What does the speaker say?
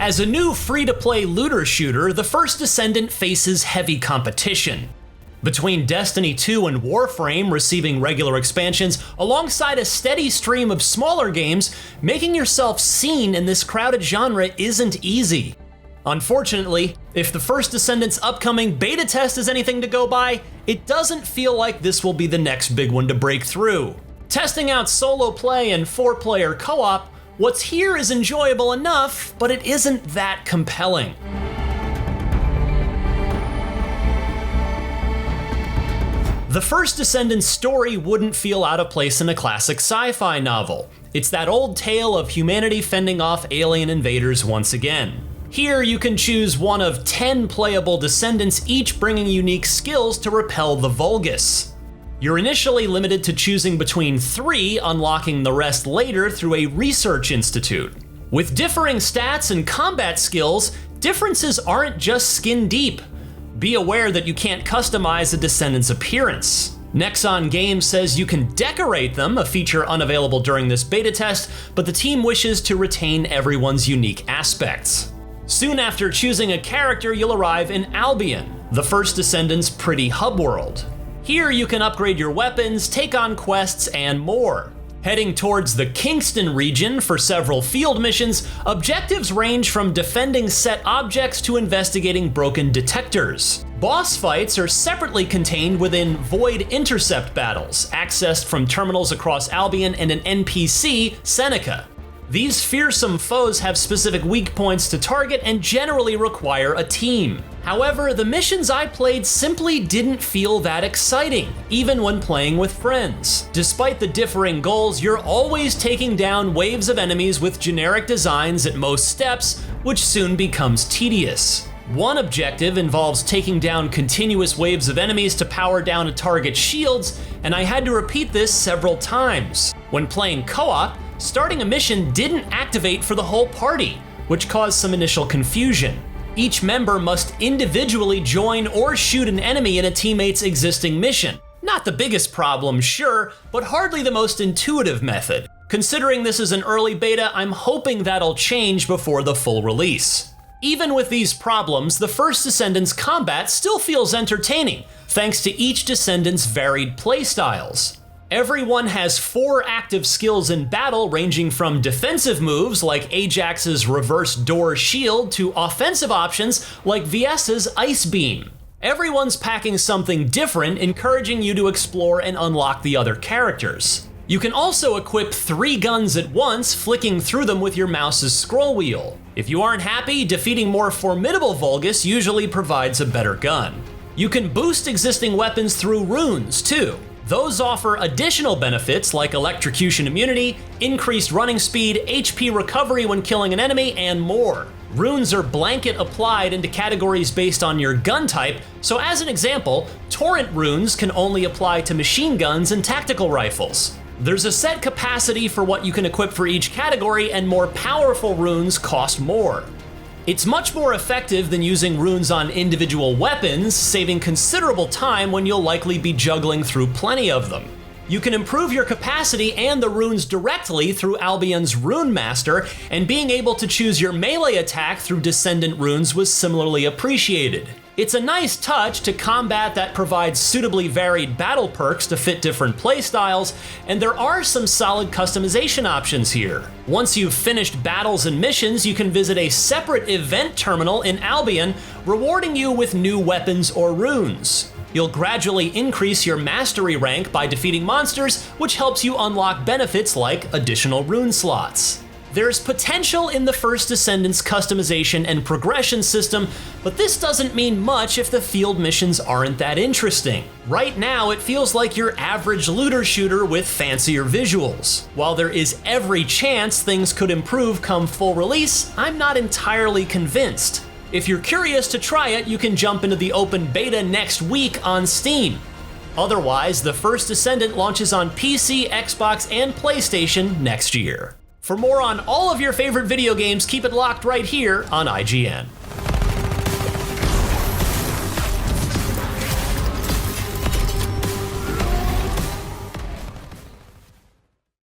As a new free-to-play looter shooter, the First Descendant faces heavy competition. Between Destiny 2 and Warframe receiving regular expansions, alongside a steady stream of smaller games, making yourself seen in this crowded genre isn't easy. Unfortunately, if the First Descendant's upcoming beta test is anything to go by, it doesn't feel like this will be the next big one to break through. Testing out solo play and 4-player co-op, what's here is enjoyable enough, but it isn't that compelling. The First Descendant's story wouldn't feel out of place in a classic sci-fi novel. It's that old tale of humanity fending off alien invaders once again. Here you can choose one of 10 playable descendants, each bringing unique skills to repel the Vulgus. You're initially limited to choosing between 3, unlocking the rest later through a research institute. With differing stats and combat skills, differences aren't just skin deep. Be aware that you can't customize a descendant's appearance. Nexon Games says you can decorate them, a feature unavailable during this beta test, but the team wishes to retain everyone's unique aspects. Soon after choosing a character, you'll arrive in Albion, the First Descendant's pretty hub world. Here you can upgrade your weapons, take on quests, and more. Heading towards the Kingston region for several field missions, objectives range from defending set objects to investigating broken detectors. Boss fights are separately contained within Void Intercept battles, accessed from terminals across Albion and an NPC, Seneca. These fearsome foes have specific weak points to target and generally require a team. However, the missions I played simply didn't feel that exciting, even when playing with friends. Despite the differing goals, you're always taking down waves of enemies with generic designs at most steps, which soon becomes tedious. One objective involves taking down continuous waves of enemies to power down a target's shields, and I had to repeat this several times. When playing co-op, starting a mission didn't activate for the whole party, which caused some initial confusion. Each member must individually join or shoot an enemy in a teammate's existing mission. Not the biggest problem, sure, but hardly the most intuitive method. Considering this is an early beta, I'm hoping that'll change before the full release. Even with these problems, the First Descendant's combat still feels entertaining, thanks to each Descendant's varied playstyles. Everyone has 4 active skills in battle, ranging from defensive moves like Ajax's reverse door shield to offensive options like VS's ice beam. Everyone's packing something different, encouraging you to explore and unlock the other characters. You can also equip 3 guns at once, flicking through them with your mouse's scroll wheel. If you aren't happy, defeating more formidable Vulgus usually provides a better gun. You can boost existing weapons through runes too. Those offer additional benefits like electrocution immunity, increased running speed, HP recovery when killing an enemy, and more. Runes are blanket applied into categories based on your gun type, so as an example, torrent runes can only apply to machine guns and tactical rifles. There's a set capacity for what you can equip for each category, and more powerful runes cost more. It's much more effective than using runes on individual weapons, saving considerable time when you'll likely be juggling through plenty of them. You can improve your capacity and the runes directly through Albion's Rune Master, and being able to choose your melee attack through Descendant runes was similarly appreciated. It's a nice touch to combat that provides suitably varied battle perks to fit different playstyles, and there are some solid customization options here. Once you've finished battles and missions, you can visit a separate event terminal in Albion, rewarding you with new weapons or runes. You'll gradually increase your mastery rank by defeating monsters, which helps you unlock benefits like additional rune slots. There's potential in the First Descendant's customization and progression system, but this doesn't mean much if the field missions aren't that interesting. Right now, it feels like your average looter shooter with fancier visuals. While there is every chance things could improve come full release, I'm not entirely convinced. If you're curious to try it, you can jump into the open beta next week on Steam. Otherwise, the First Descendant launches on PC, Xbox, and PlayStation next year. For more on all of your favorite video games, keep it locked right here on IGN.